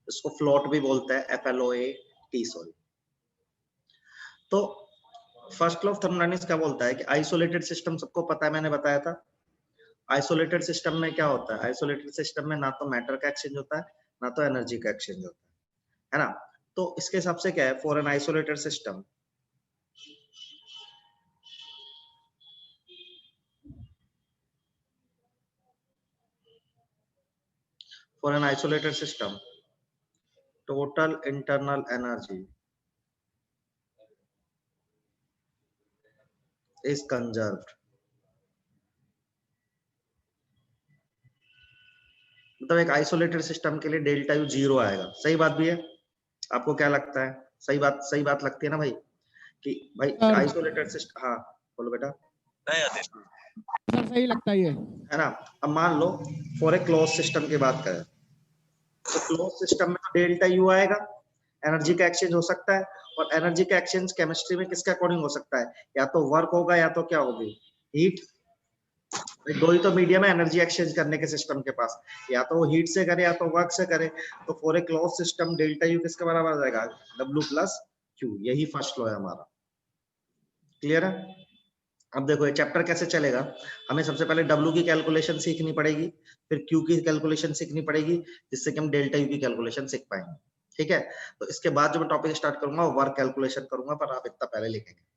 इसको फ्लोट भी बोलते हैं, FLOAT, सॉरी। तो फर्स्ट लॉ ऑफ थर्मोडायनेमिक्स क्या बोलता है कि आइसोलेटेड सिस्टम सबको पता है, मैंने बताया था। आइसोलेटेड सिस्टम में क्या होता है? आइसोलेटेड सिस्टम में ना तो मैटर का एक्सचेंज होता है, ना तो एनर्जी का एक्सचेंज होता है ना। तो इसके हिसाब से क्या है, for an isolated system, for an isolated system, total internal energy is conserved। मतलब एक आइसोलेटेड सिस्टम के लिए डेल्टा यू 0 आएगा। सही बात भी है? आपको क्या लगता है? सही बात लगती है ना भाई, कि भाई आइसोलेटेड सिस्टम। हाँ बोलो बेटा। सर सही लगता है ना। अब मान लो फॉर ए क्लोज सिस्टम की बात करें, तो क्लोज सिस्टम में तो डेल्टा यू आएगा, एनर्जी का एक्सचेंज हो सकता है। और एनर्जी का एक्सचेंज केमिस्ट्री में किसके अकॉर्डिंग हो सकता है? या तो वर्क होगा या तो क्या होगी, हीट। दो ही तो मीडियम है एनर्जी एक्सचेंज करने के सिस्टम के पास, या तो वो हीट से करे या तो वर्क से करे। तो for a close system delta U किसके बराबर आ जाएगा? W + Q। यही फर्स्ट लॉ है हमारा। क्लियर है? अब देखो ये चैप्टर कैसे चलेगा। हमें सबसे पहले W की कैलकुलेशन सीखनी पड़ेगी, फिर Q की कैलकुलेशन सीखनी पड़ेगी, जिससे कि हम डेल्टा यू की कैलकुलेशन सीख पाएंगे। ठीक है? तो इसके बाद जो मैं टॉपिक स्टार्ट करूंगा वो वर्क कैलकुलेशन करूंगा, पर आप इतना पहले लिखेंगे।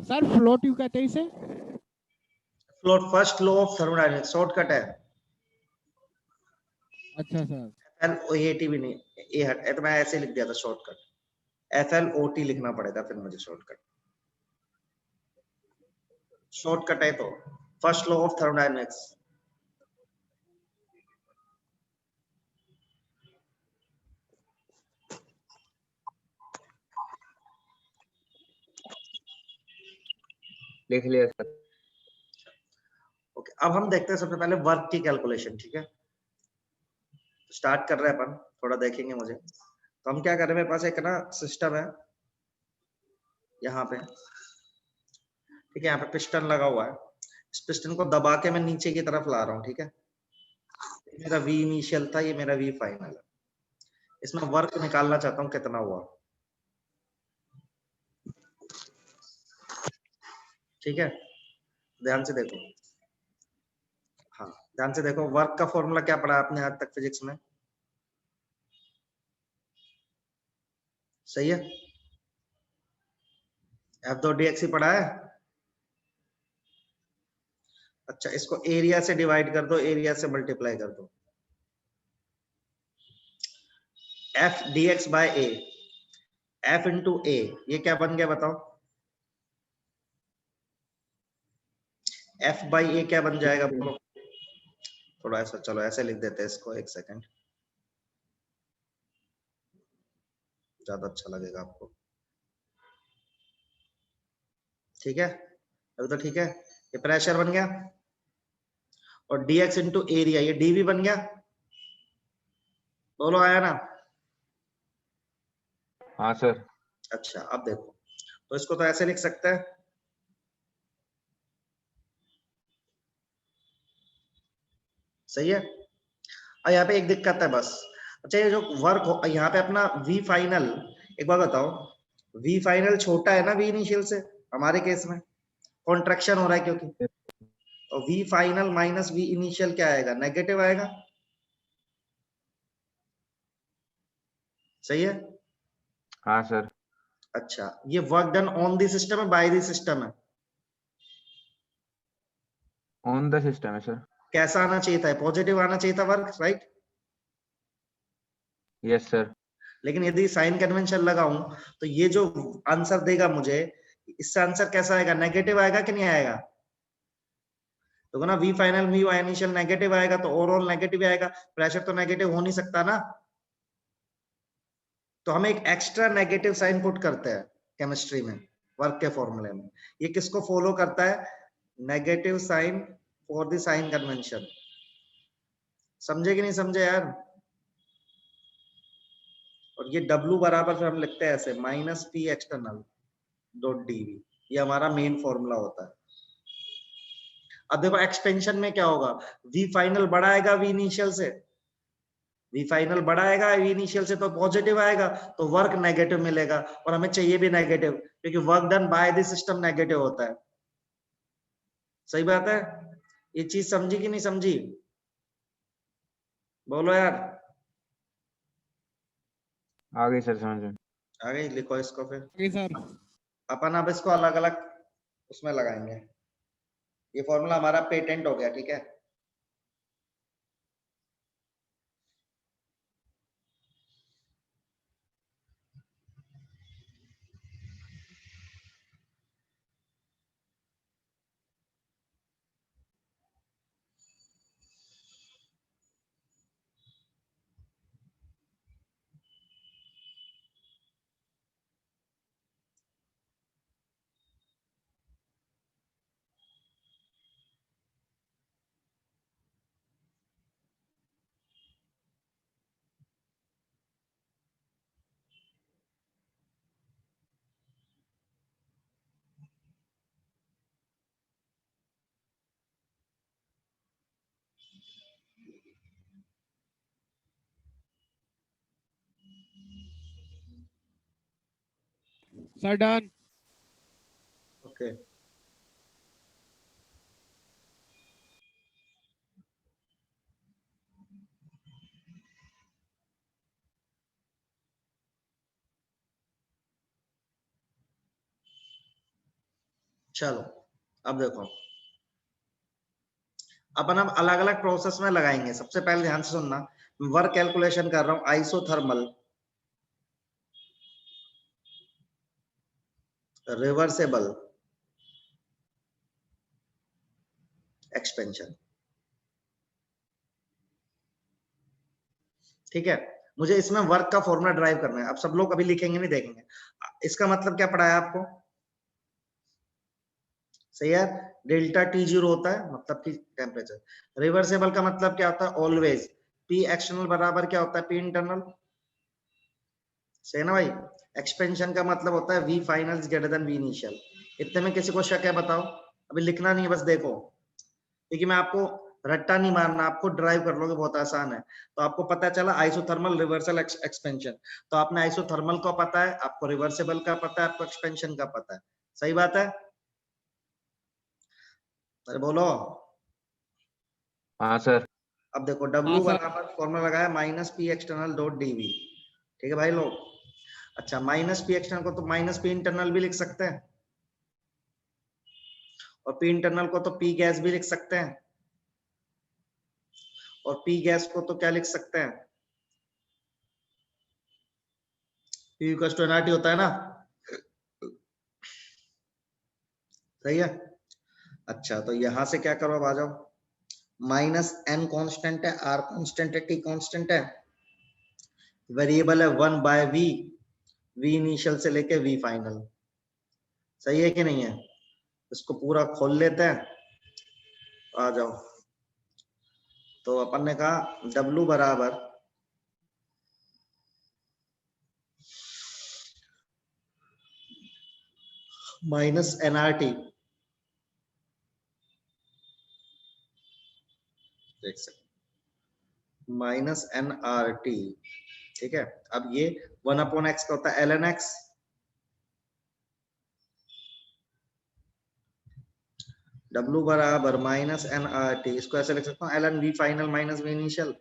सर फ्लो ट्यूब कहते हैं इसे। Float first law of thermodynamics, shortcut है। अच्छा सर। FLOAT भी नहीं, ये हट तो मैं ऐसे लिख दिया था शॉर्टकट। FLOT लिखना पड़ेगा फिर मुझे शॉर्टकट। शॉर्टकट है तो फर्स्ट लॉ ऑफ थर्मोडायनेमिक्स। लिख लिया सर। ओके, अब हम देखते हैं सबसे पहले वर्क की कैलकुलेशन। ठीक है, स्टार्ट कर रहे हैं अपन, थोड़ा देखेंगे मुझे। तो हम क्या कर रहे हैं, मेरे पास एक ना सिस्टम है यहाँ पे। ठीक है, यहाँ पे पिस्टन लगा हुआ है। इस पिस्टन को दबा के मैं नीचे की तरफ ला रहा हूँ। ठीक है, मेरा V इनिशियल था, ये मेरा V फाइनल है। इसमें वर्क निकालना चाहता हूँ कितना हुआ। ठीक है, ध्यान से देखो। हाँ ध्यान से देखो, वर्क का फॉर्मूला क्या पढ़ा आपने आज तक फिजिक्स में? सही है, F2dx ही पढ़ा है। अच्छा, इसको एरिया से डिवाइड कर दो, एरिया से मल्टीप्लाई कर दो। F dx by A, F into A, ये क्या बन गया बताओ? F by A क्या बन जाएगा बोलो? थोड़ा ऐसा, चलो ऐसे लिख देते हैं इसको, एक सेकंड, ज्यादा अच्छा लगेगा आपको। ठीक है, अभी तो ठीक है। ये प्रेशर बन गया, और dx इंटू एरिया, ये dv बन गया। बोलो आया ना? हाँ सर। अच्छा, अब देखो, तो इसको तो ऐसे लिख सकते हैं, सही है। और यहाँ पे एक दिक्कत है बस। अच्छा, ये जो वर्क हो यहाँ पे अपना V फाइनल, एक बार बताओ, V फाइनल छोटा है ना V इनिशियल से? हमारे केस में कॉन्ट्रैक्शन हो रहा है क्योंकि, तो V final minus V initial क्या आएगा? नेगेटिव आएगा। सही है। हाँ सर। अच्छा, ये work done on the system है बाय द सिस्टम है? ऑन द सिस्टम है सर। कैसा आना चाहिए था? पॉजिटिव आना चाहिए था वर्क, राइट? Yes sir. लेकिन यदि साइन कन्वेंशन लगाऊं तो ये जो आंसर देगा मुझे, इससे आंसर कैसा आएगा? नेगेटिव आएगा कि नहीं आएगा? तो ना V final V initial negative आएगा, तो ओवरऑल नेगेटिव आएगा। प्रेशर तो नेगेटिव हो नहीं सकता ना, तो हम एक एक्स्ट्रा नेगेटिव साइन पुट करते हैं केमिस्ट्री में वर्क के फॉर्मूले में। ये किसको फॉलो करता है? Negative sign for the sign convention. समझे कि नहीं समझे यार? और ये W बराबर फिर हम लिखते हैं ऐसे minus P external dot dV, ये हमारा मेन फॉर्मूला होता है। अब देखो एक्सपेंशन में क्या होगा, वी फाइनल बढ़ाएगा वी इनिशियल से, वी फाइनल बढ़ाएगा वी इनिशियल से तो पॉजिटिव आएगा, तो वर्क नेगेटिव मिलेगा, और हमें चाहिए भी नेगेटिव, क्योंकि work done by the system negative होता है। सही बात है? ये चीज समझी कि नहीं समझी? बोलो यार। आ गई सर समझ में। आगे लिखो इसको फिर। Okay sir. अपन अब इसको अलग अलग उसमें लगाएंगे। ये फॉर्मूला हमारा पेटेंट हो गया, ठीक है? Sir done. ओके। चलो अब देखो, अपन अब अलग अलग प्रोसेस में लगाएंगे। सबसे पहले ध्यान से सुनना, वर्क कैलकुलेशन कर रहा हूं आइसोथर्मल रिवर्सेबल एक्सपेंशन, ठीक है? मुझे इसमें वर्क का फॉर्मूला ड्राइव करना है। अब सब लोग अभी लिखेंगे नहीं, देखेंगे। इसका मतलब क्या पढ़ाया आपको? सही है, डेल्टा टी जीरो होता है मतलब कि टेम्परेचर। रिवर्सेबल का मतलब क्या होता है? ऑलवेज पी एक्सटर्नल बराबर क्या होता है? P internal. सही है ना भाई? एक्सपेंशन का मतलब होता है V final is greater than V initial. इतने में किसी को शक है? बताओ। अभी लिखना नहीं है, बस देखो, क्योंकि मैं आपको रट्टा नहीं मारना, आपको ड्राइव कर लोगे, बहुत आसान है। तो आपको पता चला आइसोथर्मल रिवर्सल एक्सपेंशन, तो आपने आइसोथर्मल को पता है, आपको रिवर्सेबल का पता है, आपको एक्सपेंशन का पता है। सही बात है? अरे बोलो। हाँ सर। अब देखो हाँ W सर। बराबर फॉर्मूला लगाया minus P external dot dV, ठीक है भाई लोग? अच्छा, माइनस पी एक्सटर्नल को तो माइनस पी इंटरनल भी लिख सकते हैं, और पी इंटरनल को तो पी गैस भी लिख सकते हैं, और पी गैस को तो क्या लिख सकते हैं? पी इक्वल टू एनआरटी होता है ना? सही है। अच्छा, तो यहां से क्या करो, अब आ जाओ। माइनस एन कांस्टेंट है, आर कांस्टेंट है, टी कांस्टेंट है, वेरिएबल है 1/v, वी इनिशियल से लेके वी फाइनल। सही है कि नहीं है? इसको पूरा खोल लेते हैं, आ जाओ। तो अपन ने कहा W बराबर माइनस एनआरटी, देख सकते माइनस एनआरटी, ठीक है? अब ये 1/x का होता है ln x, W बराबर माइनस एनआरटी, इसको ऐसे लिख सकता हूँ ln v final minus v initial.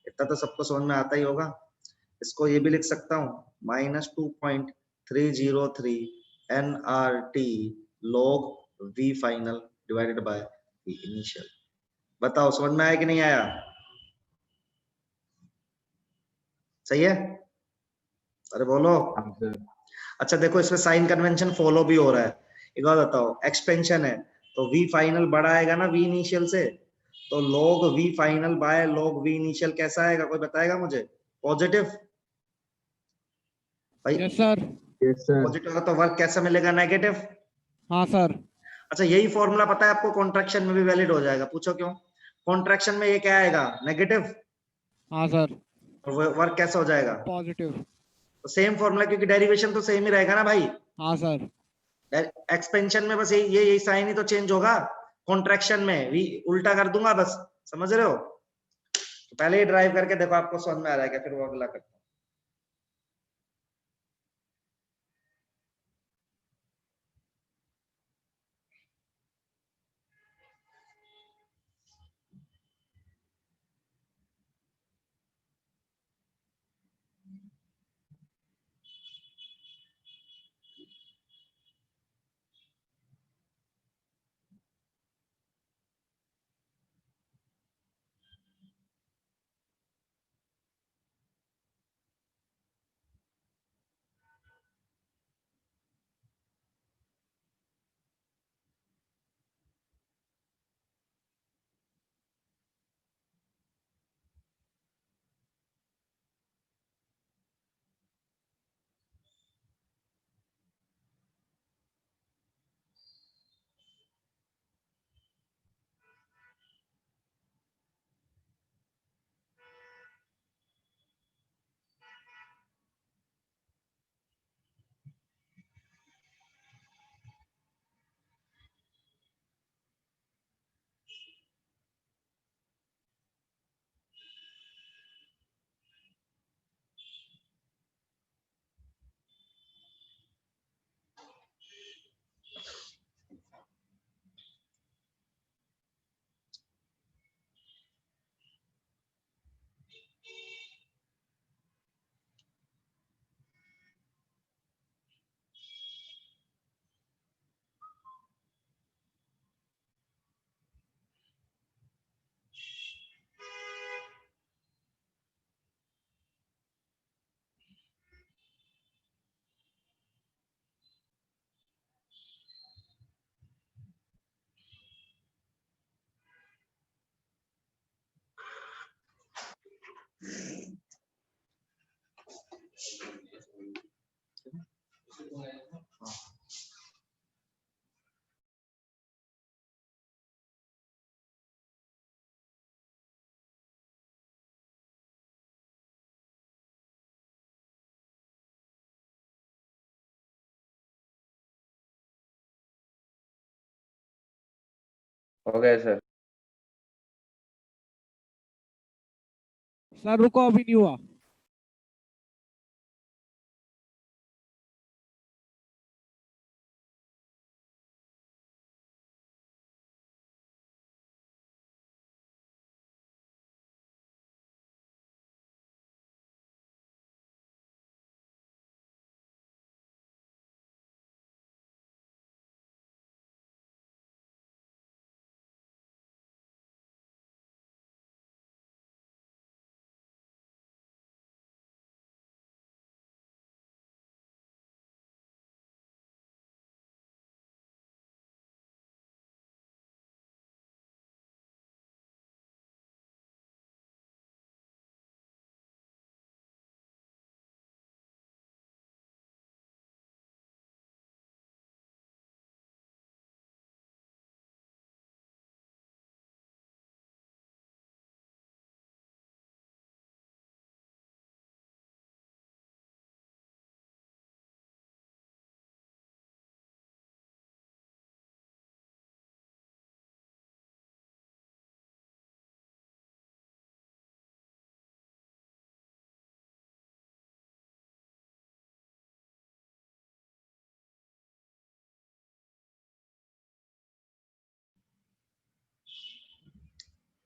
इतना तो सबको समझ में आता ही होगा। इसको ये भी लिख सकता हूँ -2.303 nRT log v final divided by v initial. बताओ समझ में आया कि नहीं आया? सही है? अरे बोलो। हाँ सर। अच्छा देखो, इसमें साइन कन्वेंशन फॉलो भी हो रहा है। एक बात बताओ, एक्सपेंशन है तो v फाइनल बड़ा आएगा ना v इनिशियल से, तो log v final by log v initial कैसा आएगा? कोई बताएगा मुझे? पॉजिटिव भाई। Yes sir. Yes sir. Positive होगा तो वर्क कैसा मिलेगा? नेगेटिव। हाँ सर। अच्छा यही फॉर्मूला पता है आपको कॉन्ट्रैक्शन में भी वैलिड हो जाएगा, पूछो क्यों? कॉन्ट्रैक्शन में ये क्या आएगा, नेगेटिव, हाँ सर, और वर्क कैसा हो जाएगा, पॉजिटिव। तो सेम फॉर्मूला, क्योंकि डेरिवेशन तो सेम ही रहेगा ना भाई। हाँ सर। एक्सपेंशन में बस यही साइन ही तो चेंज होगा, कॉन्ट्रैक्शन में भी उल्टा कर दूंगा बस, समझ रहे हो? तो पहले ही ड्राइव करके देखो, आपको समझ में आ जाएगा, फिर वो अगला करते हैं। हो गया सर। सर रुको, अभी नहीं हुआ।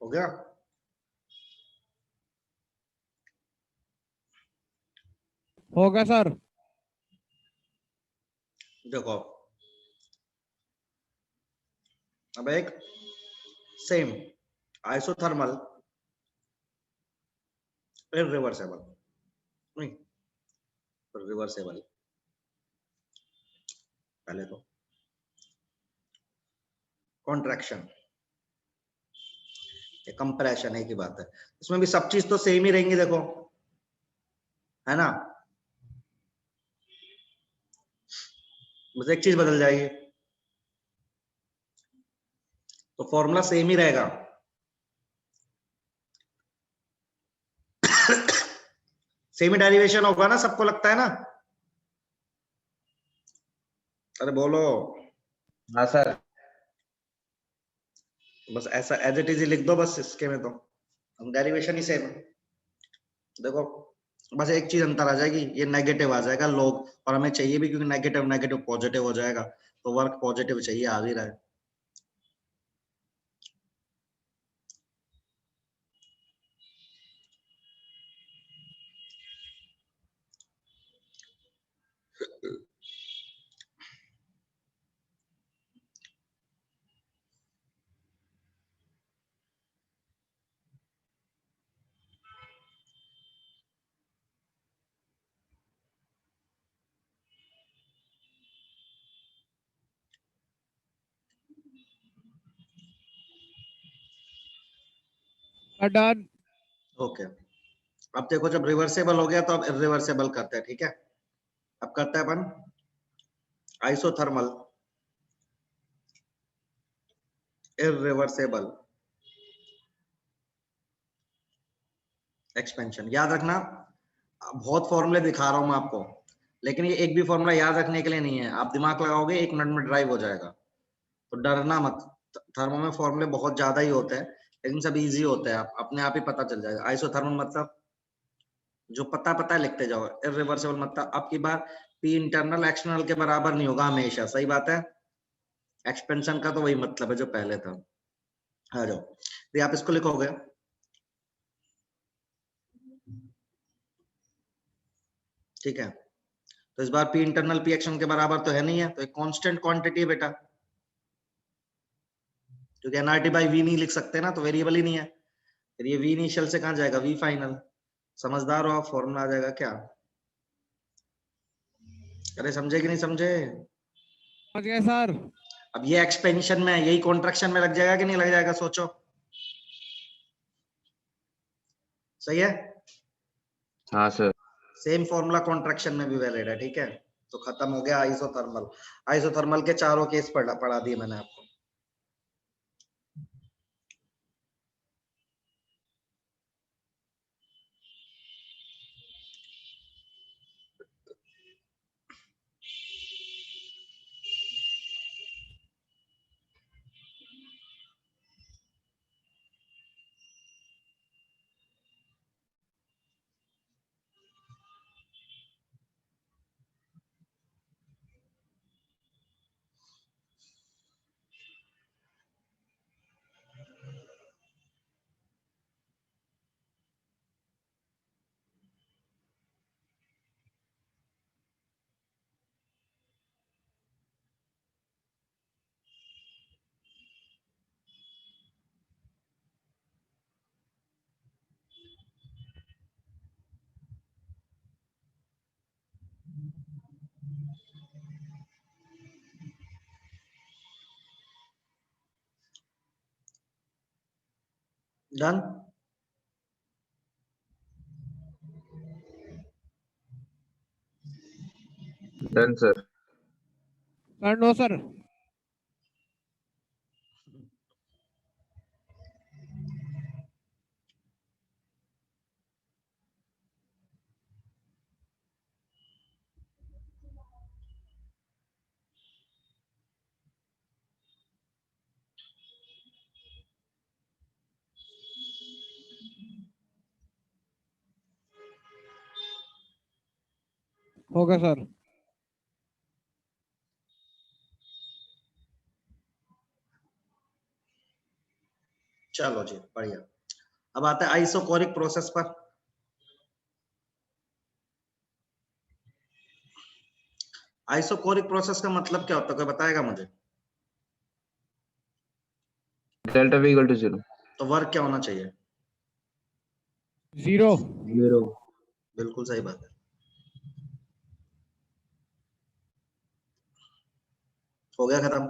हो गया? हो गया सर। देखो अब एक सेम आइसोथर्मल इरिवर्सिबल, नहीं रिवर्सेबल, पहले तो कॉन्ट्रैक्शन, ये कंप्रेशन है की बात है, इसमें भी सब चीज तो सेम ही रहेंगी, देखो है ना, बस एक चीज बदल जाएगी, तो फॉर्मूला सेम ही रहेगा। सेम ही डेरिवेशन होगा ना, सबको लगता है ना? अरे बोलो। हाँ सर। बस ऐसा एज इट इज ही लिख दो बस, इसके में तो डेरिवेशन ही सेम है। देखो बस एक चीज अंतर आ जाएगी, ये नेगेटिव आ जाएगा लॉग, और हमें चाहिए भी, क्योंकि नेगेटिव नेगेटिव पॉजिटिव हो जाएगा, तो वर्क पॉजिटिव चाहिए, आ भी रहा है। डन। ओके, अब देखो जब रिवर्सेबल हो गया तो अब इरिवर्सेबल करते हैं, ठीक है? अब करते हैं अपन आइसोथर्मल इरिवर्सेबल एक्सपेंशन। याद रखना, बहुत फॉर्मूले दिखा रहा हूं मैं आपको, लेकिन ये एक भी फॉर्मूला याद रखने के लिए नहीं है। आप दिमाग लगाओगे 1 मिनट में ड्राइव हो जाएगा, तो डरना मत। थर्मो में फॉर्मूले बहुत ज्यादा ही होते हैं, लेकिन सब इजी होते हैं, आप अपने आप ही पता चल जाएगा। आइसोथर्मल मतलब जो पता पता लिखते जाओ, इरिवर्सिबल मतलब आपकी बार पी इंटरनल एक्सटर्नल के बराबर नहीं होगा हमेशा, सही बात है। एक्सपेंशन का तो वही मतलब है जो पहले था। आ जाओ, तो आप इसको लिखोगे, ठीक है? तो इस बार पी इंटरनल पी एक्सटर्नल के बराबर तो है नहीं है, तो एक कांस्टेंट क्वांटिटी है बेटा, क्योंकि एनआरटी बाई वी नहीं लिख सकते ना, तो वेरिएबल ही नहीं है। फिर ये वी इनिशियल से कहां जाएगा, वी फाइनल। समझदार हो आप, फॉर्मूला आ जाएगा क्या? अरे समझे कि नहीं समझे? समझ गए सर। अब ये एक्सपेंशन में, यही कॉन्ट्रैक्शन में लग जाएगा कि नहीं लग जाएगा, सोचो। सही है? हाँ सर। सेम फॉर्मूला कॉन्ट्रैक्शन में भी वैलिड है, ठीक है? तो खत्म हो गया आइसोथर्मल। आइसोथर्मल के चारों केस पढ़ा दिए मैंने आपको। Done. Done sir. Sir no sir. हो गया सर। चलो जी, बढ़िया। अब आता है आइसोकोरिक प्रोसेस पर। आइसोकोरिक प्रोसेस का मतलब क्या होता है, कोई बताएगा मुझे? Delta V equal to 0। तो वर्क क्या होना चाहिए? जीरो। 0। बिल्कुल सही बात है। हो गया खत्म।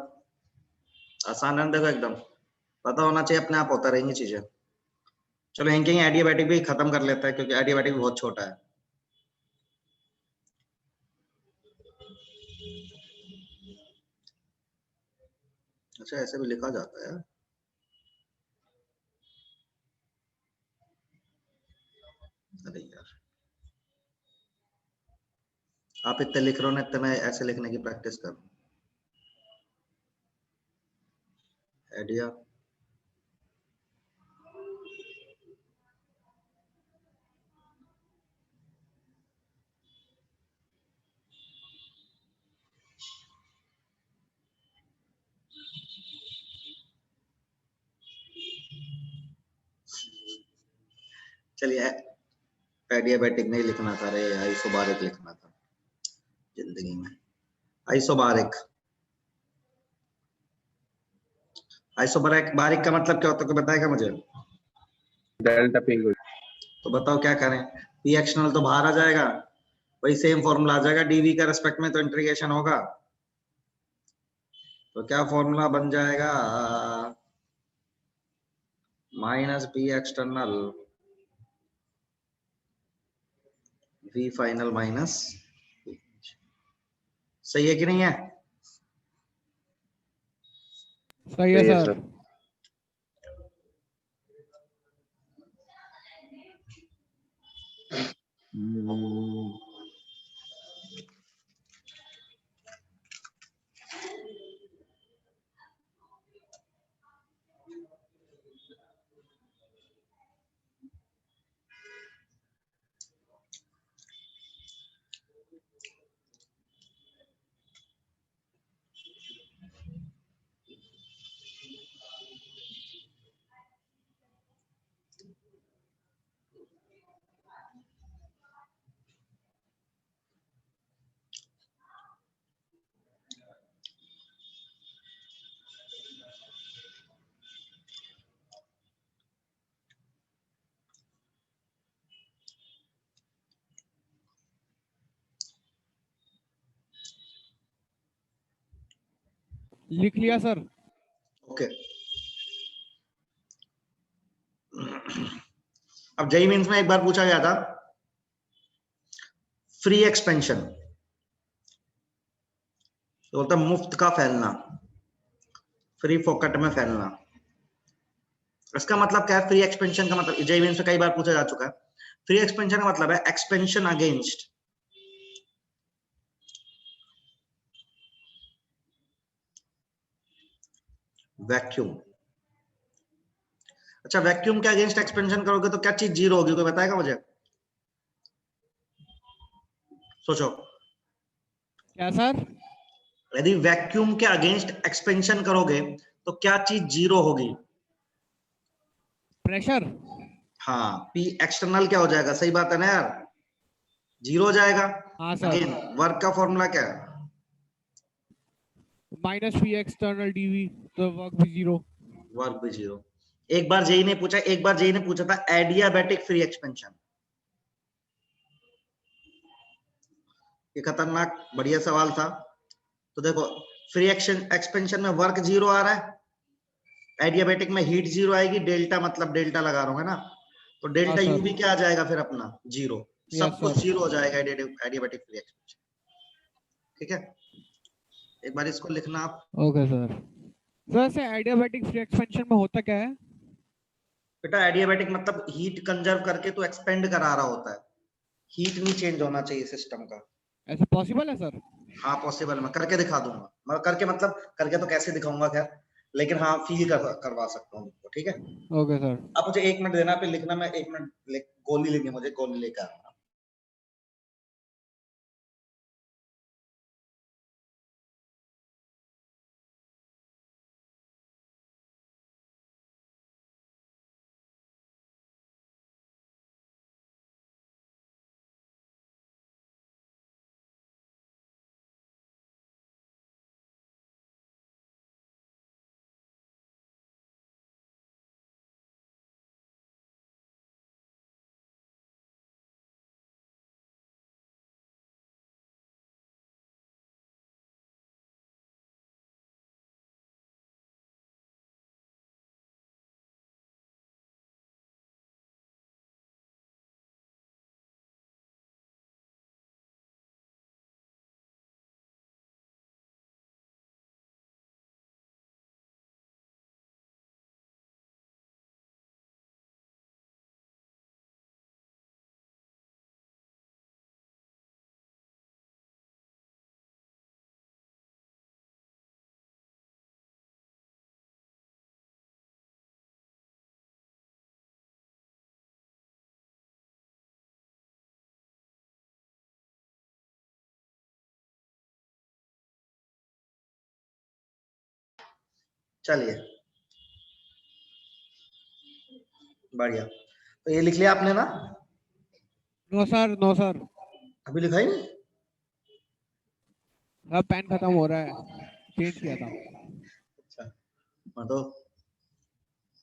आसान है, देखो एकदम पता होना चाहिए, अपने आप होता रहेंगी चीजें। चलो इनके एडियाबैटिक भी खत्म कर लेता है, क्योंकि एडियाबैटिक भी बहुत छोटा है। अच्छा, ऐसे भी लिखा जाता है। अरे यार, आप इतने लिख रहे हो ना, इतने मैं ऐसे लिखने की प्रैक्टिस कर। आइडिया चलिए, एडियाबैटिक नहीं लिखना था रे, आइसोबारिक लिखना था जिंदगी में। आइसोबारिक, आइसोबारिक बारिक का मतलब क्या होता है, कोई बताएगा मुझे? डेल्टा पी इक्वल तो बताओ क्या करें? पी एक्सटर्नल तो बाहर आ जाएगा, वही सेम फॉर्मूला आ जाएगा, डीवी का रेस्पेक्ट में तो इंटीग्रेशन होगा। तो क्या फॉर्मूला बन जाएगा? Minus P external V final minus. सही है कि नहीं है? सही है सही है सर। सर। लिख लिया सर। ओके। अब जेई मींस में एक बार पूछा गया था, फ्री एक्सपेंशन तो बोलता मुफ्त का फैलना, फ्री फोकट में फैलना। इसका मतलब क्या है? फ्री एक्सपेंशन का मतलब जेई मींस में कई बार पूछा जा चुका है। फ्री एक्सपेंशन का मतलब है एक्सपेंशन अगेंस्ट वैक्यूम। अच्छा, वैक्यूम के अगेंस्ट एक्सपेंशन करोगे तो क्या चीज जीरो होगी, कोई बताएगा मुझे? सोचो। क्या सर? यदि वैक्यूम के अगेंस्ट एक्सपेंशन करोगे तो क्या चीज जीरो होगी? प्रेशर। हाँ, पी एक्सटर्नल क्या हो जाएगा? सही बात है ना यार, जीरो हो जाएगा। हाँ सर। अगेन वर्क का फॉर्मूला क्या है? माइनस पी एक्सटर्नल डीवी, तो वर्क भी जीरो। वर्क भी जीरो। एक बार जेई ने पूछा था एडियाबैटिक फ्री एक्सपेंशन। ये खतरनाक बढ़िया सवाल था। तो देखो, फ्री एक्सपेंशन में वर्क जीरो आ रहा है, एडियाबैटिक में हीट जीरो आएगी, डेल्टा मतलब डेल्टा लगा रहा हूँ है ना, तो हाँ डेल्टा यू सर। भी क्या आ जाएगा फिर अपना? जीरो। यस सब सर। कुछ जीरो हो जाएगा एडियाबैटिक फ्री एक्सपेंशन। ठीक है, एक बार इसको लिखना आप। Okay sir. सर से आइडियाबैटिक फ्री एक्सपेंशन में होता क्या है? बेटा एडियाबैटिक मतलब हीट कंजर्व करके तो एक्सपेंड करा रहा होता है, हीट नहीं चेंज होना चाहिए सिस्टम का। ऐसा पॉसिबल है सर? हाँ पॉसिबल, मैं करके दिखा दूंगा। मैं करके मतलब करके तो कैसे दिखाऊंगा खैर, लेकिन हाँ फील करवा सकता हूँ तुमको। ठीक है, ओके सर। आप मुझे 1 मिनट देना, फिर लिखना, मैं 1 मिनट गोली लेंगे, मुझे गोली लेकर आना। चलिए बढ़िया। तो ये लिख लिया आपने ना, नो सर, नो सर, अभी लिखा ही नहीं। अब पेन खत्म हो रहा है, चेंज किया था। अच्छा, मैं तो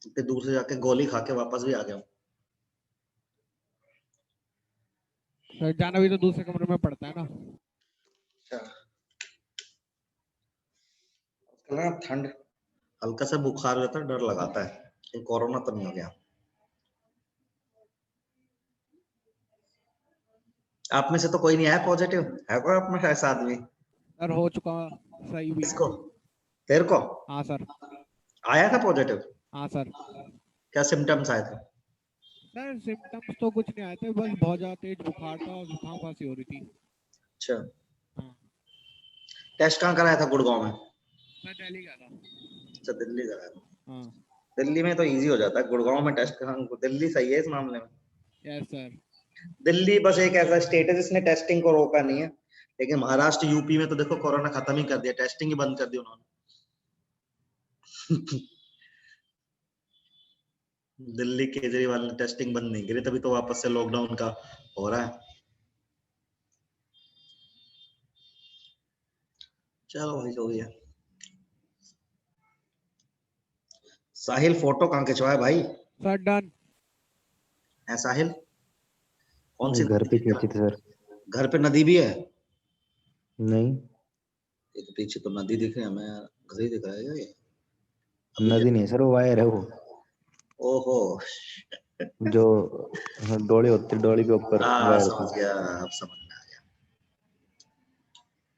इतने दूर से जाके गोली खा के वापस भी आ गया हूँ। सर जाना भी तो दूसरे कमरे में पड़ता है ना। अच्छा, आजकल ना ठंड, हल्का सा बुखार रहता है, डर लगाता है कि कोरोना तो नहीं हो गया। आप में से तो कोई नहीं आया पॉजिटिव, है कोई आप में ऐसा आदमी? सर हो चुका सही भी। किसको? तेरे को हाँ सर, आया था पॉजिटिव? हाँ सर। क्या सिम्टम्स आए थे? सर सिम्टम्स तो कुछ नहीं आए थे, बस बहुत ज्यादा तेज बुखार था और जुकाम खांसी हो रही थी। अच्छा, हाँ टेस्ट कहाँ कराया था? गुड़गांव में? सर, दिल्ली गया था। अच्छा, दिल्ली कराया था। हाँ दिल्ली में तो इजी हो जाता है, गुड़गांव में टेस्ट कहाँ? दिल्ली सही है इस मामले में। Yes sir. दिल्ली बस एक ऐसा स्टेट है जिसने टेस्टिंग को रोका नहीं है, लेकिन महाराष्ट्र यूपी में तो देखो कोरोना खत्म ही कर दिया, टेस्टिंग ही बंद कर दी उन्होंने। दिल्ली केजरीवाल ने टेस्टिंग बंद नहीं करी, तभी तो वापस से लॉकडाउन का हो रहा है। चलो भाई, जो भी है। साहिल फोटो कहाँ खिंचवाया भाई? Sir done. है साहिल? कौन सी घर नदी पे दिख खींची रहा? थी सर। घर पे नदी भी है? नहीं, ये तो पीछे तो नदी दिख रही है, हमें घर ही दिख रहा है ये। अभी नदी नहीं है सर, वो वायर है वो, ओहो, जो डोली होती है, डोली के ऊपर वायर समझ थी। गया, अब समझ में आ गया।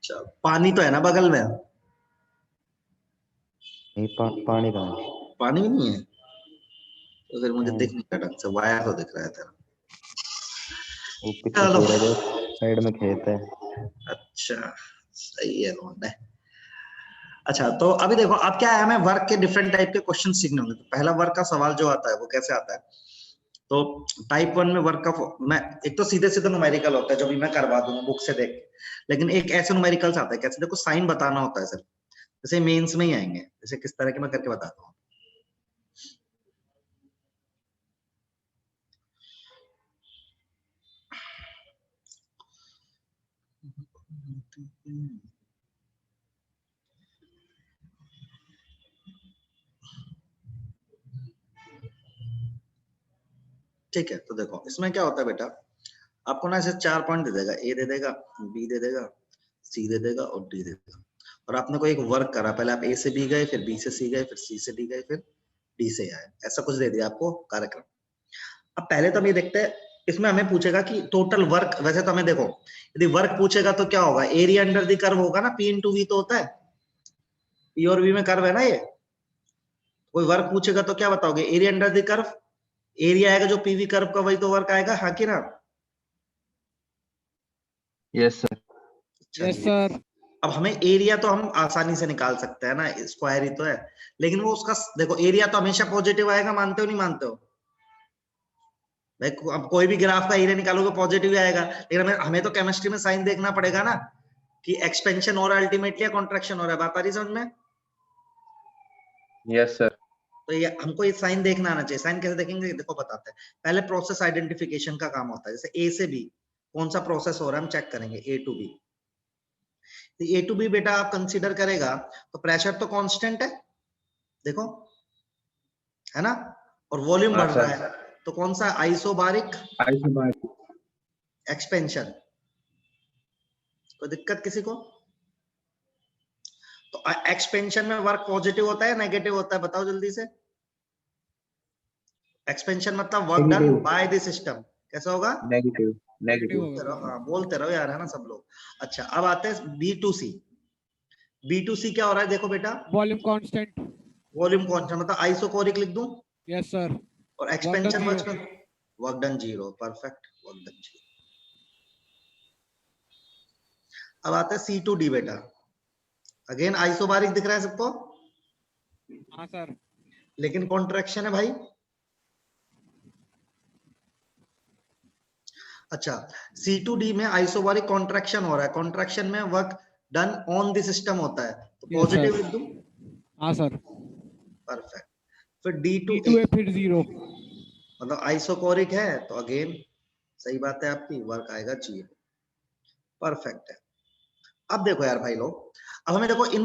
चल, पानी तो है ना बगल में? नहीं, पानी कहाँ है? पानी भी नहीं है? तो फिर मुझे नहीं, दिख नहीं रहा ढंग से, वायर तो दिख रहा है तेरा। वो पीछे चलो, सूरज है, साइड में खेत है। अच्छा, सही है रोहन। अच्छा, तो अभी देखो, अब क्या है, हमें वर्क के डिफरेंट टाइप के क्वेश्चन सीखने होंगे। तो पहला वर्क का सवाल जो आता है वो कैसे आता है? तो टाइप 1 में वर्क का मैं एक तो सीधे सीधे न्यूमेरिकल होता है जो भी मैं करवा दूंगा बुक से देख के, लेकिन एक ऐसे न्यूमेरिकल्स आता है, कैसे देखो, साइन बताना होता है सर, जैसे मेंस में ही आएंगे, जैसे किस तरह के मैं करके बताता हूँ। ठीक है, तो देखो इसमें क्या होता है बेटा, आपको ना ऐसे 4 पॉइंट दे देगा, ए दे देगा, बी दे देगा, सी दे देगा और डी दे देगा। और आपने कोई एक वर्क करा, पहले आप ए से बी गए, फिर बी से सी गए, फिर सी से डी गए, फिर डी से आए, ऐसा कुछ दे दिया आपको कार्यक्रम। अब पहले तो हम ये देखते हैं, इसमें हमें पूछेगा कि टोटल वर्क, वैसे तो हमें देखो, यदि वर्क पूछेगा तो क्या होगा, एरिया अंडर द कर्व होगा ना, पी इंटू वी तो होता है, पी और वी में कर्व है ना ये। कोई वर्क पूछेगा तो क्या बताओगे, area under the curve, area आएगा जो पीवी कर्व का, वही तो वर्क आएगा, हाँ कि ना? Yes, sir. अच्छा यस जी, सर। अब हमें एरिया तो हम आसानी से निकाल सकते हैं ना, स्क्वायर ही तो है, लेकिन वो उसका देखो, एरिया तो हमेशा पॉजिटिव आएगा, मानते हो नहीं मानते हो भाई? अब कोई भी ग्राफ का एरिया निकालोगे पॉजिटिव ही आएगा, लेकिन हमें तो केमिस्ट्री में साइन देखना पड़ेगा ना, कि एक्सपेंशन हो रहा है अल्टीमेटली या कॉन्ट्रैक्शन हो रहा है। बात आ रही समझ में? Yes, sir. तो ये हमको ये साइन देखना आना चाहिए। साइन कैसे देखेंगे, देखो बताते हैं। पहले प्रोसेस आइडेंटिफिकेशन का काम होता है, जैसे ए से बी कौन सा प्रोसेस हो रहा है हम चेक करेंगे, A to B. A to B बेटा आप कंसीडर करेगा तो प्रेशर तो कांस्टेंट है, देखो, है ना, और वॉल्यूम हाँ बढ़ रहा सर, है, तो कौन सा? Isobaric isobaric. एक्सपेंशन। कोई दिक्कत किसी को? तो एक्सपेंशन में वर्क पॉजिटिव होता है नेगेटिव होता है, बताओ जल्दी से। एक्सपेंशन मतलब work done negative, by the system, कैसा होगा? Negative, negative negative. होगा बोलते रहो, सर। हाँ बोलते रहो यार, है ना सब लोग। अच्छा, अब आते हैं B to C. B to C क्या हो रहा है, देखो बेटा, वॉल्यूम कांस्टेंट। वॉल्यूम कांस्टेंट मतलब आइसोकोरिक लिख दूं, यस सर। और work done expansion 0। Work done zero, perfect, work done zero. अब आते हैं सी टू डी बेटा, अगेन आइसोबारिक दिख रहा है सबको, हाँ सर। लेकिन कॉन्ट्रैक्शन है भाई। अच्छा, सी टू डी में आइसोबारिक कॉन्ट्रैक्शन हो रहा है, कॉन्ट्रैक्शन में work done on the system होता है, तो यस पॉजिटिव सर। लिख दूं, हाँ सर। परफेक्ट। फिर D2A D2A फिर 0। मतलब आइसोकोरिक है तो अगेन सही बात है आपकी, वर्क आएगा 0। परफेक्ट है। अब देखो यार भाई लोग, अब हमें देखो इन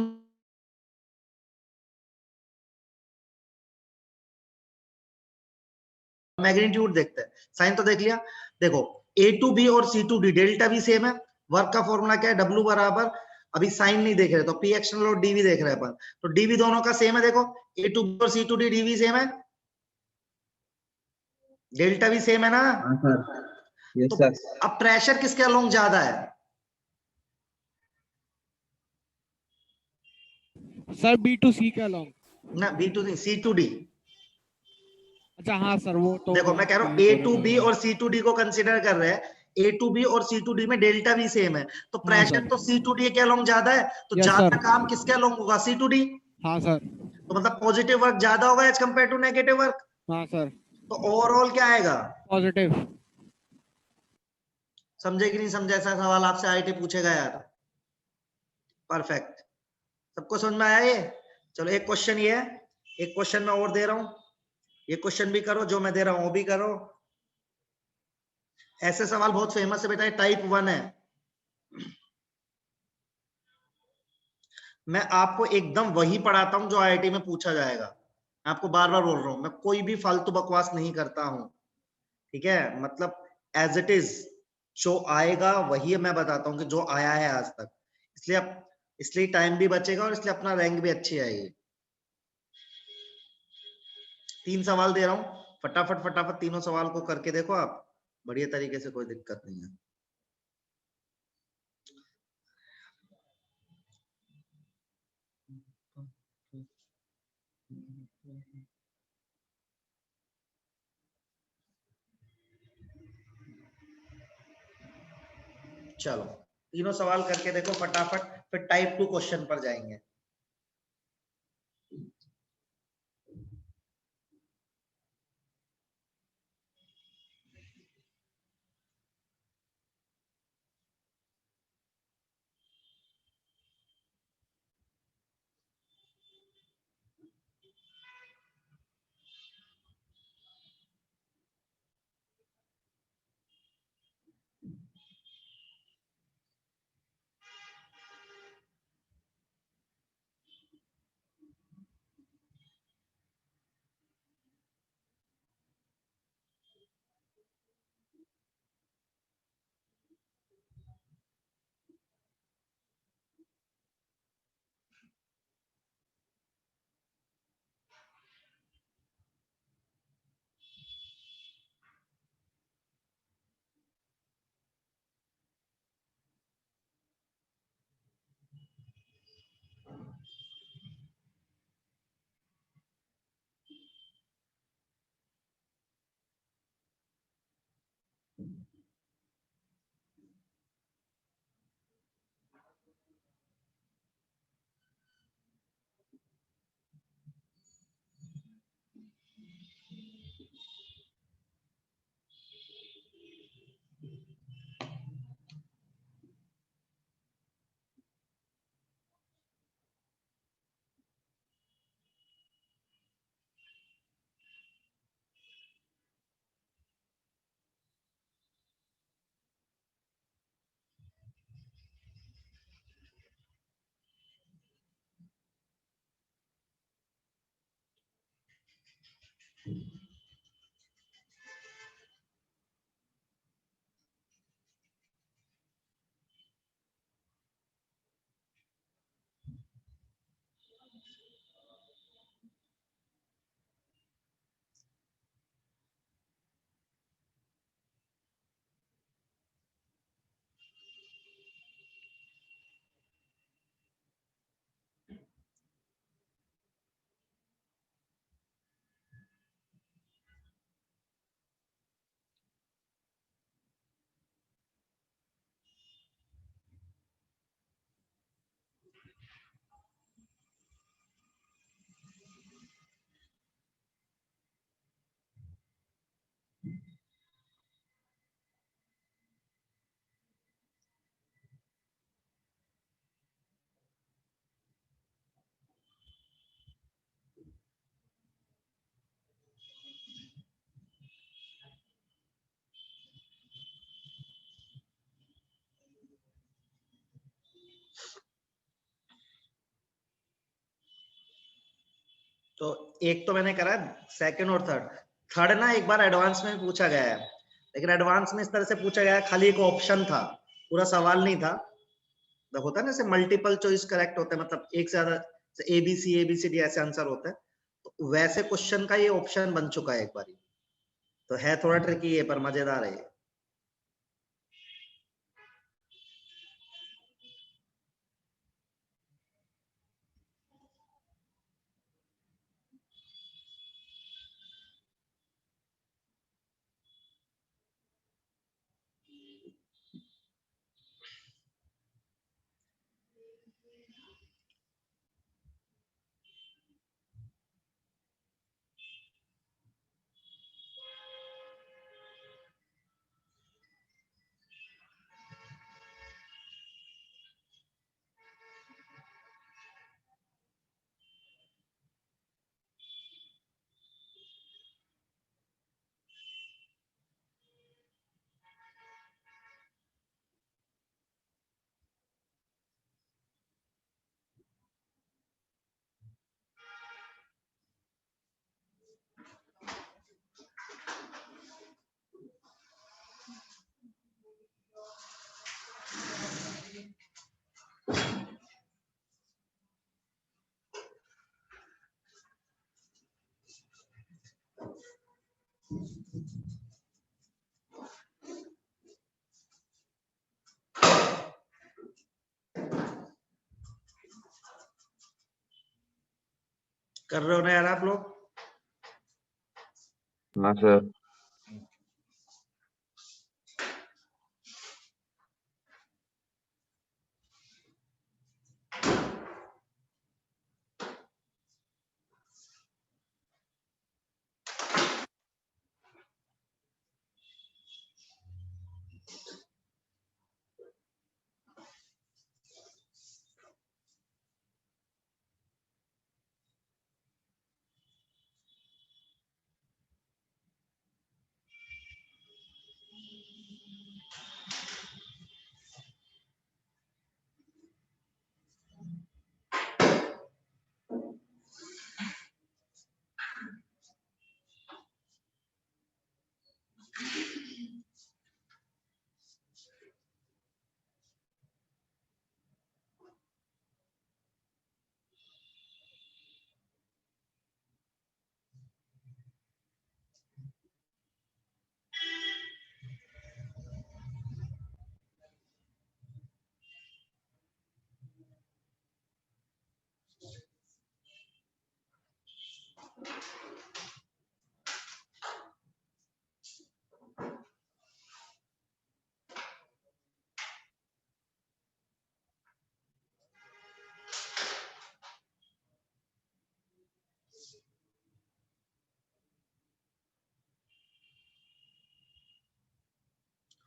मैग्नीट्यूड देखते हैं। साइन तो देख लिया। देखो A2B और C2D डेल्टा भी सेम है। वर्क का फॉर्मूला क्या है? W बराबर, अभी साइन नहीं देख रहे तो P एक्सटर्नल और DV देख रहे हैं अपन, तो DV दोनों का सेम है। देखो A2B और C2D DV सेम है, डेल्टा भी सेम है ना। हाँ सर, यस तो सर। अब प्रेशर किसके अलोंग ज्यादा है? सर B2C के अलॉन्ग। ना B2 नहीं, C2D। अच्छा हाँ सर, वो तो देखो मैं कह रहा हूँ A2B और C2D को कंसीडर कर रहे हैं। A2B और C2D में डेल्टा भी सेम है, तो हाँ प्रेशर सर। तो C2D के अलोंग ज्यादा है, तो यस ज्यादा सर। काम किसके अलोंग होगा? C2D। हाँ सर। तो मतलब पॉजिटिव वर्क ज्यादा होगा as compared to negative work. हाँ सर। तो ओवरऑल क्या आएगा? पॉजिटिव। समझे कि नहीं समझे? ऐसा सवाल आपसे आईटी पूछेगा यार। परफेक्ट। सबको समझ में आया ये? चलो एक क्वेश्चन ये है, एक क्वेश्चन मैं और दे रहा हूं, ये क्वेश्चन भी करो, जो मैं दे रहा हूं वो भी करो। ऐसे सवाल बहुत फेमस है बेटा, टाइप 1 है। मैं आपको एकदम वही पढ़ाता हूं जो आईआईटी में पूछा जाएगा। मैं आपको बार बार बोल रहा हूं, मैं कोई भी फालतू बकवास नहीं करता हूं, ठीक है? मतलब एज इट इज जो आएगा वही मैं बताता हूँ कि जो आया है आज तक। इसलिए टाइम भी बचेगा और इसलिए अपना रैंक भी अच्छी आएगी। 3 सवाल दे रहा हूँ, फटाफट फटाफट तीनों सवाल को करके देखो आप, बढ़िया तरीके से, कोई दिक्कत नहीं है। चलो तीनों सवाल करके देखो फटाफट, फिर टाइप 2 क्वेश्चन पर जाएंगे। तो एक तो मैंने करा, सेकंड और थर्ड। थर्ड ना एक बार एडवांस में पूछा गया है, लेकिन एडवांस में इस तरह से पूछा गया है, खाली एक ऑप्शन था, पूरा सवाल नहीं था। मतलब होता है ना, जैसे मल्टीपल चॉइस करेक्ट होता है, मतलब एक से ज्यादा, एबीसी डी ऐसे आंसर होता है, तो वैसे क्वेश्चन का ये ऑप्शन बन चुका है एक बार। तो है थोड़ा ट्रिकी है पर मजेदार है ये। कर रहे हो ना यार आप लोग? हाँ सर।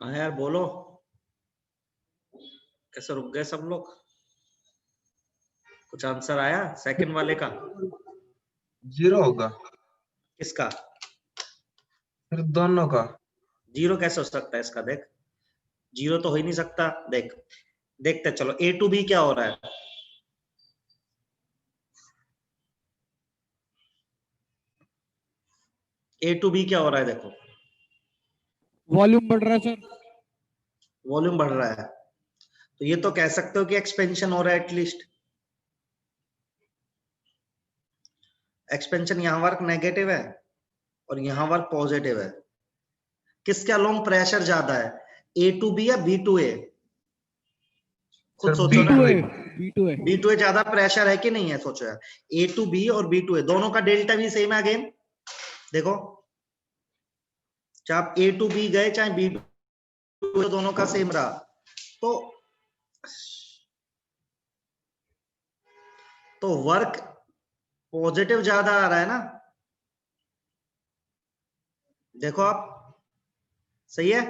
हाँ यार बोलो, कैसे रुक गए सब लोग? कुछ आंसर आया सेकंड वाले का? जीरो होगा किसका? फिर दोनों का। जीरो कैसे हो सकता है इसका? देख, जीरो तो हो ही नहीं सकता। देख, देखते चलो, ए टू बी क्या हो रहा है। ए टू बी क्या हो रहा है, देखो। वॉल्यूम बढ़ रहा है सर। वॉल्यूम बढ़ रहा है, तो ये तो कह सकते हो कि एक्सपेंशन हो रहा है एटलीस्ट। एक्सपेंशन यहाँ वर्क नेगेटिव है और यहाँ वर्क पॉजिटिव है। किसके अलोंग प्रेशर ज्यादा है, ए टू बी या बी टू ए? खुद सर सोचो ना। B2A B2A बी टू ए ज्यादा प्रेशर है कि नहीं है, सोचो यार। ए टू बी और बी टू ए दोनों का डेल्टा भी सेम है अगेन। देखो, चाहे आप ए टू बी गए चाहे बी टू, दोनों का सेम रहा। तो वर्क पॉजिटिव ज्यादा आ रहा है ना। देखो आप, सही है।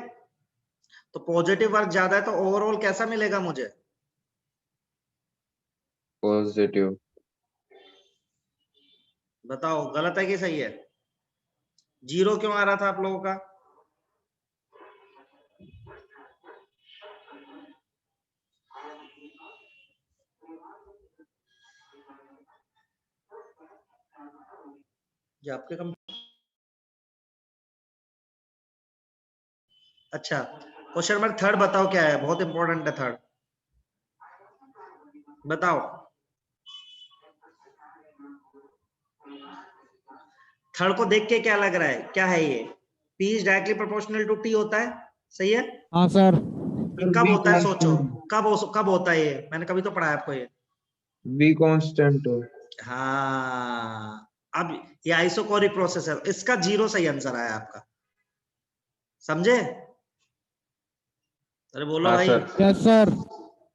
तो पॉजिटिव वर्क ज्यादा है, तो ओवरऑल कैसा मिलेगा मुझे? पॉजिटिव। बताओ, गलत है कि सही है? जीरो क्यों आ रहा था आप लोगों का? ये आपके कम। अच्छा, क्वेश्चन नंबर थर्ड बताओ क्या है, बहुत इंपॉर्टेंट है थर्ड, बताओ। थर्ड को देख के क्या लग रहा है, क्या है ये? P is directly proportional to T होता है, सही है? हाँ सर। ये कब होता है सोचो, कब होता है ये? मैंने कभी तो पढ़ा है आपको ये। बी कांस्टेंट हो। हाँ, अब ये आइसोकोरिक प्रोसेस है, इसका जीरो सही आंसर आया आपका, समझे? अरे बोलो हाँ भाई। सर। Yes sir.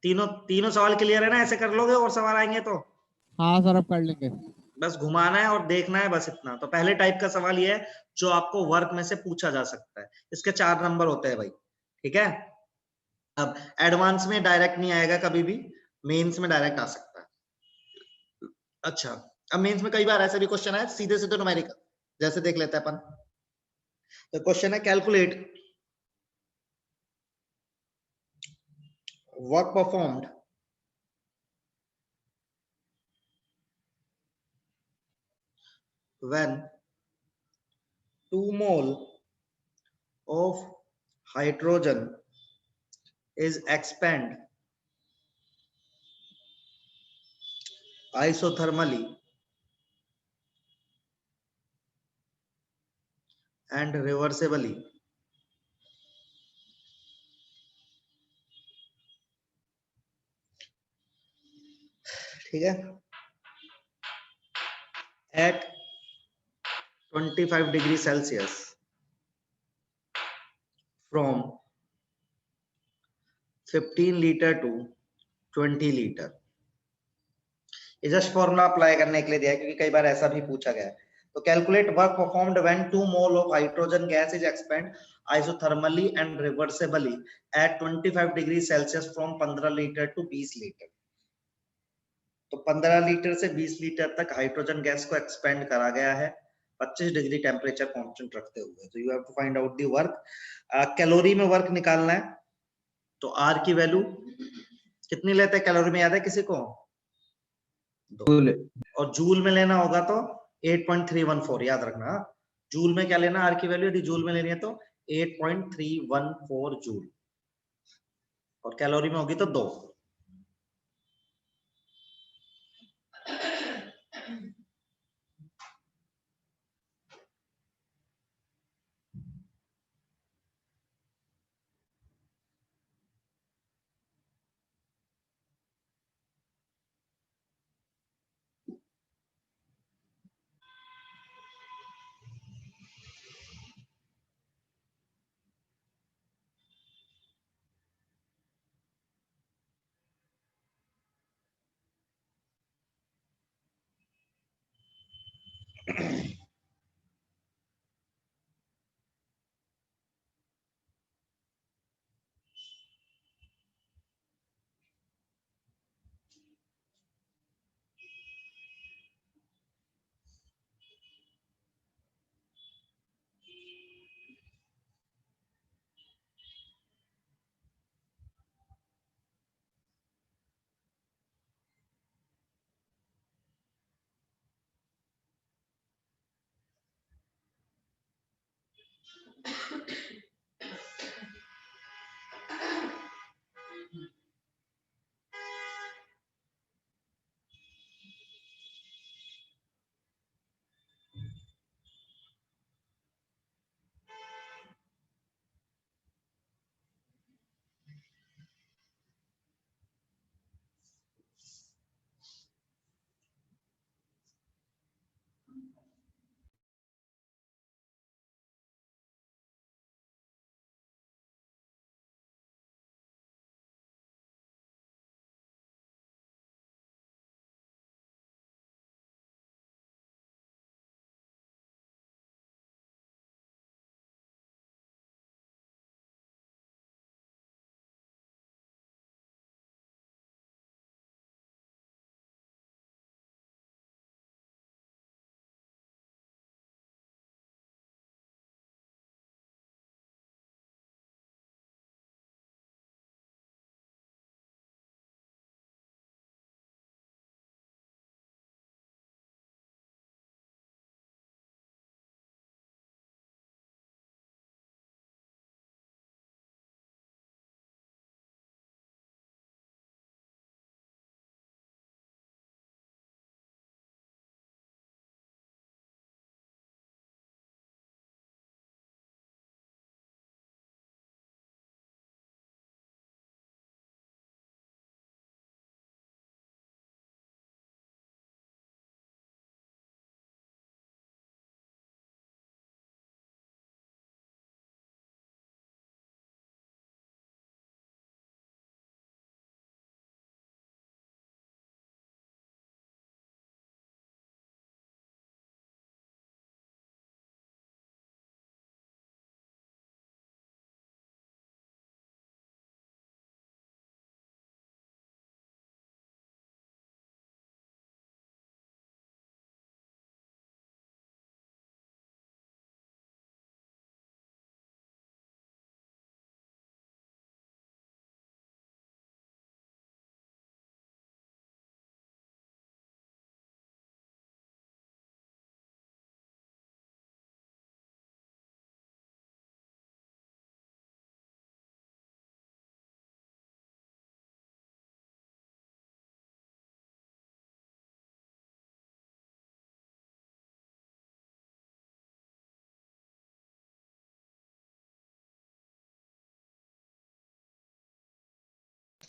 तीनों तीनों सवाल क्लियर है ना? ऐसे कर लोगे और सवाल आएंगे तो हाँ सर, अब कर लेंगे। बस घुमाना है और देखना है, बस इतना। तो पहले टाइप का सवाल ये है जो आपको वर्क में से पूछा जा सकता है, इसके 4 नंबर होते हैं भाई, ठीक है? अब एडवांस में डायरेक्ट नहीं आएगा कभी भी, मेंस में डायरेक्ट आ सकता है। अच्छा, अब मेंस में कई बार ऐसे भी क्वेश्चन है सीधे सीधे न्यूमेरिकल, जैसे देख लेते हैं अपन। तो क्वेश्चन है calculate work performed when 2 mole of hydrogen is expanded isothermally and reversibly ठीक है, at 25 degree Celsius from 15 litre to 20 litre. ये जस्ट फॉर्मूला अप्लाई करने के लिए दिया है क्योंकि कई बार ऐसा भी पूछा गया है। तो calculate work performed when 2 mole of hydrogen gas is expand isothermally and reversibly at 25 degree Celsius from 15 litre to 20 litre. तो 15 लीटर से 20 लीटर तक हाइड्रोजन गैस को एक्सपेंड करा गया है 25 डिग्री टेम्परेचर कांस्टेंट रखते हुए। तो you have to find out the work, calorie में वर्क निकालना है। तो आर की वैल्यू कितनी लेते हैं कैलोरी में, याद है किसी को? 2। और जूल में लेना होगा तो 8.314, याद रखना। जूल में क्या लेना, आर की वैल्यू यदि जूल में लेनी है तो 8.314 जूल, और कैलोरी में होगी तो 2।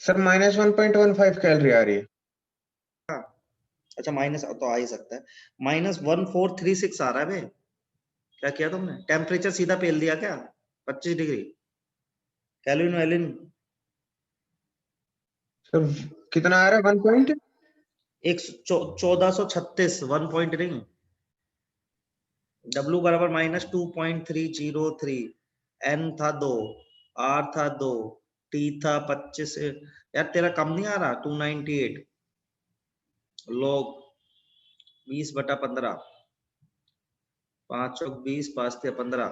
सर -1.15 कैलोरी आ रही है। अच्छा माइनस तो आ ही सकता है, -1436 आ रहा है बे। क्या किया तुमने, टेम्परेचर सीधा पेल दिया क्या 25 डिग्री केल्विन वेल्विन। सर कितना आ रहा है 1 पॉइंट? 1436 1 पॉइंट नहीं। W बराबर -2.303, N था 2, R था 2, T था 25। यार तेरा कम नहीं आ रहा 298 log 20/15, 5 चौक 20, 5 तिया 15,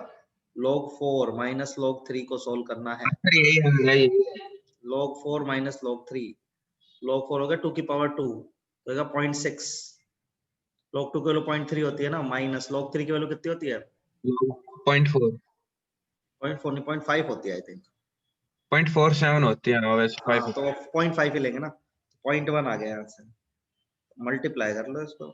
log 4 माइनस log 3 को सोल्व करना है। सर यही आ रहा है, यही। log 4 माइनस log 3, log 4 होगा 2 की पावर 2 तो होगा 0.6, log 2 की वैल्यू 0.3 होती है ना, माइनस log 3 की वैल्यू कितनी होती है 0.4 0.4 नहीं 0.5 होती है आई थिंक। 0.47 होती है, वैसे हाँ 5 तो 0.5 ही लेंगे ना, 0.1 आ गया यहाँ से, मल्टीप्लाई कर लो इसको।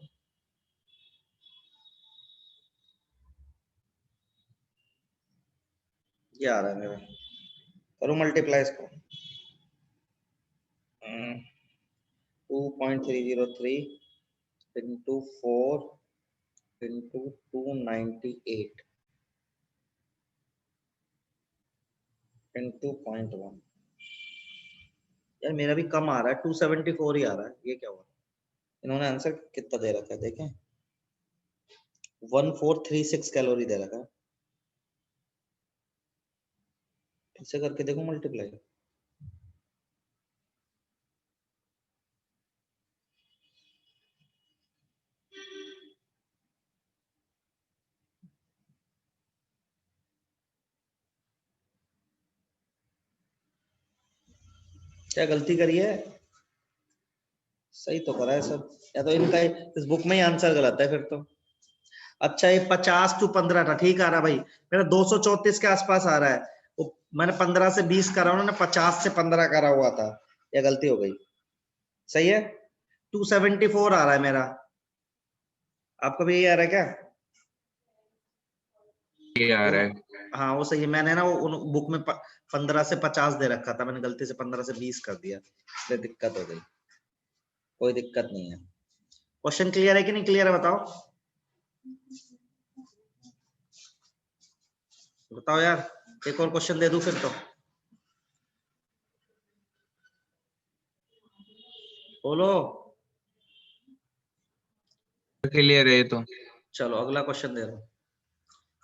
ये आ रहा है मेरा, करो मल्टीप्लाई इसको। 2.303 into 4 into 298 into 0.1। यार मेरा भी कम आ रहा है 274 ही आ रहा है, ये क्या हुआ। इन्होंने आंसर कितना दे रखा है देखें, 1436 कैलोरी दे रखा है। फिर से करके देखो मल्टीप्लाई। क्या गलती करी है, सही तो करा है सब, या तो इनका इस बुक में ही आंसर गलत है फिर तो। अच्छा ये 50 to 15 था, ठीक आ रहा भाई, मेरा 234 के आसपास आ रहा है, वो मैंने 15 से 20 करा, उन्होंने 50 से 15 करा हुआ था, ये गलती हो गई। सही है 274 आ रहा है मेरा, आपका भी यही आ रहा है क्या? ये आ रहा है। हाँ वो सही है, मैंने ना वो बुक में 15 से 50 दे रखा था, मैंने गलती से 15 से 20 कर दिया, इसलिए दिक्कत हो गई। कोई दिक्कत नहीं है। क्वेश्चन क्लियर है कि नहीं क्लियर है बताओ, बताओ यार, एक और क्वेश्चन दे दूं फिर तो, बोलो। क्लियर है ये तो। चलो अगला क्वेश्चन दे रहा हूं,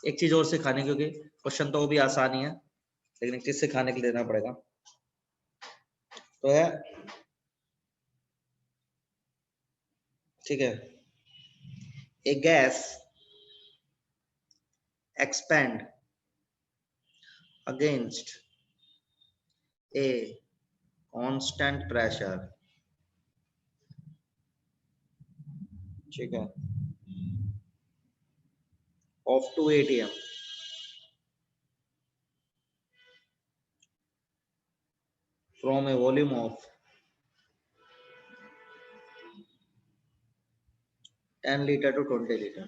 एक चीज और सिखाने, क्योंकि क्वेश्चन तो वो भी आसान ही है, लेकिन एक चीज सिखाने के लिए देना पड़ेगा। तो है ठीक है, एक gas expand against a constant pressure, ठीक है, of 2 atm from a volume of 10 liter to 20 liter।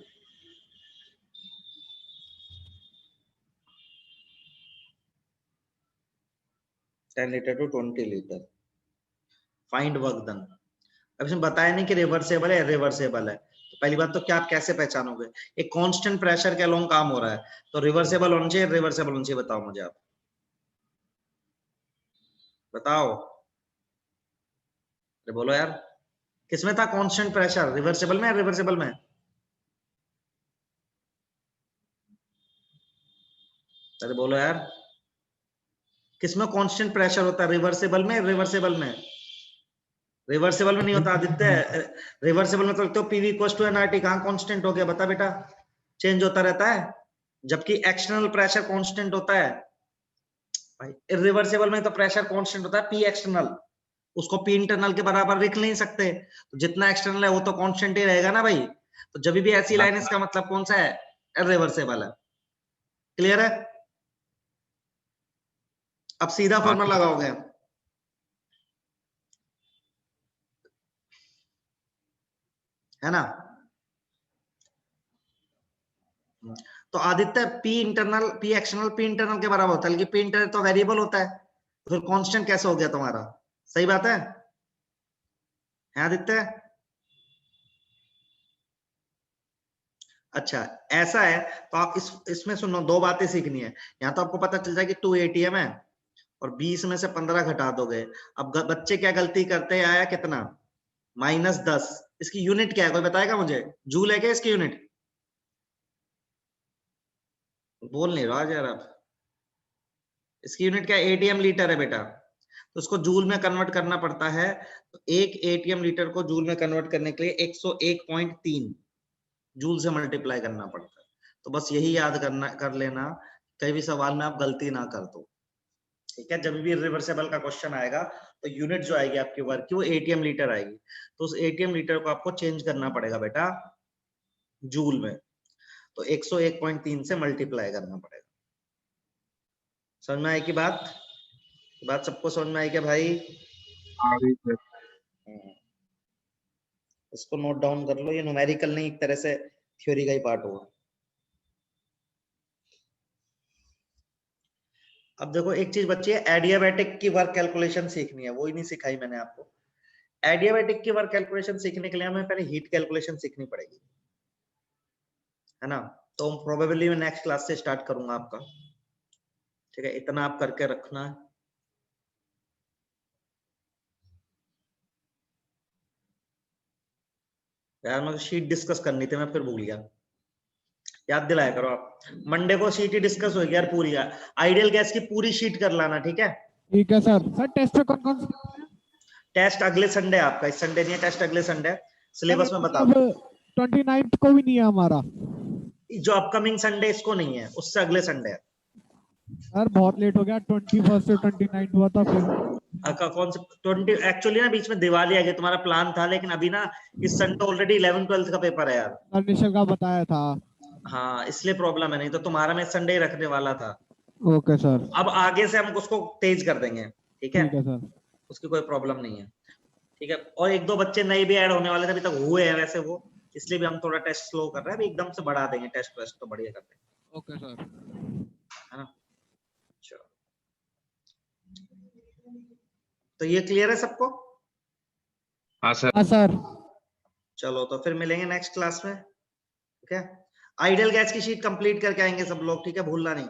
to 20 litre, find work done. अब इसमें बताया नहीं कि रिवर्सेबल है इरिवर्सेबल है, तो पहली बात तो क्या आप कैसे पहचानोगे, एक कांस्टेंट प्रेशर के अलोंग काम हो रहा है, तो रिवर्सेबल होना चाहिए रिवर्सेबल होना चाहिए, बताओ मुझे आप, बताओ, अरे बोलो यार, किसमें था कांस्टेंट प्रेशर, रिवर्सेबल में या रिवर्सेबल में? अरे बोलो यार, किसमें कांस्टेंट प्रेशर होता है, रिवर्सेबल में रिवर्सेबल में? रिवर्सेबल में नहीं होता आदित्य, रिवर्सेबल में तो पीवी इक्वल्स टू एनआरटी, कहां कांस्टेंट हो गया बता बेटा, चेंज होता रहता है, जबकि एक्सटर्नल प्रेशर कांस्टेंट होता है भाई। इरिवर्सेबल में तो प्रेशर कांस्टेंट होता है पी एक्सटर्नल, उसको पी इंटरनल के बराबर लिख नहीं सकते, तो जितना एक्सटर्नल है वो तो कांस्टेंट ही रहेगा ना भाई, तो जब भी ऐसी लाइन, इसका मतलब कौन सा है, इरिवर्सेबल है। क्लियर है, अब सीधा फॉर्मूला लगाओगे, है ना। तो Aditya P internal P external P internal के बराबर होता है, लेकिन पी इंटरनल तो वेरिएबल होता है, तो फिर कांस्टेंट कैसे हो गया तुम्हारा, सही बात है आदित्य? अच्छा ऐसा है तो आप इसमें सुनो, दो बातें सीखनी है। यहाँ तो आपको पता चल जाएगी 2 ATM है और 20 में से 15 घटा दोगे। अब बच्चे क्या गलती करते हैं, आया कितना -10। इसकी यूनिट क्या है, कोई बताएगा मुझे? जूल है क्या इसकी यूनिट? बोल नहीं रहा यार आप। इसकी यूनिट क्या है? ATM लीटर है बेटा, तो उसको जूल में कन्वर्ट करना पड़ता है। तो 1 ATM लीटर को जूल में कन्वर्ट करने के लिए 101.3 जूल से मल्टीप्लाई करना पड़ता है। तो बस यही याद कर लेना, कई भी सवाल में आप गलती ना कर दो, ठीक है? जब भी रिवर्सेबल का क्वेश्चन आएगा तो यूनिट जो आएगी आपकी वर्क की वो ATM लीटर आएगी, तो उस ATM लीटर को आपको चेंज करना पड़ेगा बेटा जूल में, तो 101.3 से मल्टीप्लाई करना पड़ेगा। समझ में आई की बात? बात सबको समझ में आई क्या भाई? इसको नोट डाउन कर लो, ये न्यूमेरिकल नहीं, एक तरह से थ्योरी का ही पार्ट होगा। अब देखो एक चीज बच्ची है, एडियाबैटिक की वर्क कैलकुलेशन सीखनी है, वो ही नहीं सिखाई मैंने आपको। एडियाबैटिक की वर्क कैलकुलेशन सीखने के लिए हमें पहले हीट कैलकुलेशन सीखनी पड़ेगी, है ना? तो प्रोबेबली मैं नेक्स्ट क्लास से स्टार्ट करूंगा आपका, ठीक है? इतना आप करके रखना है। यार मैं शीट डिस्कस करनी थी, मैं फिर भूल गया, याद दिलाया करो आप। मंडे को शीट ही डिस्कस होगी यार पूरी, यार आइडियल गैस की पूरी शीट कर लाना, ठीक है? ठीक है सर। सर टेस्ट में कौन कौन से टेस्ट अगले संडे आपका, इस संडे नहीं है टेस्ट, अगले संडे। सिलेबस में बता दो। 29th को भी नहीं है हमारा जो अपकमिंग संडे इसको नहीं है, उससे अगले संडे है। सर। बहुत लेट हो गया, 21 से 29 हुआ था फिर कौन से 20? एक्चुअली ना बीच में दिवाली आ गई, तुम्हारा प्लान था, लेकिन अभी ना इस संडे ऑलरेडी 11-12 का पेपर है यार। सर निशल का बताया था। हाँ इसलिए प्रॉब्लम है, नहीं तो तुम्हारा मैं संडे रखने वाला था। Okay sir. अब आगे से हम उसको तेज कर देंगे, ठीक है? ठीक है सर। उसकी कोई प्रॉब्लम नहीं है, ठीक है? और 1-2 बच्चे नए भी ऐड होने वाले थे, अभी तक हुए हैं वैसे वो, इसलिए भी हम थोड़ा टेस्ट स्लो कर रहे हैं, अभी एकदम से बढ़ा देंगे टेस्ट तो बढ़िया कर देंगे, ओके सर। है ना? चलो तो ये क्लियर है सबको? हाँ सर। हाँ सर। चलो तो फिर मिलेंगे नेक्स्ट क्लास में, ठीक है? आइडियल गैस की शीट कंप्लीट करके आएंगे सब लोग, ठीक है? भूलना नहीं।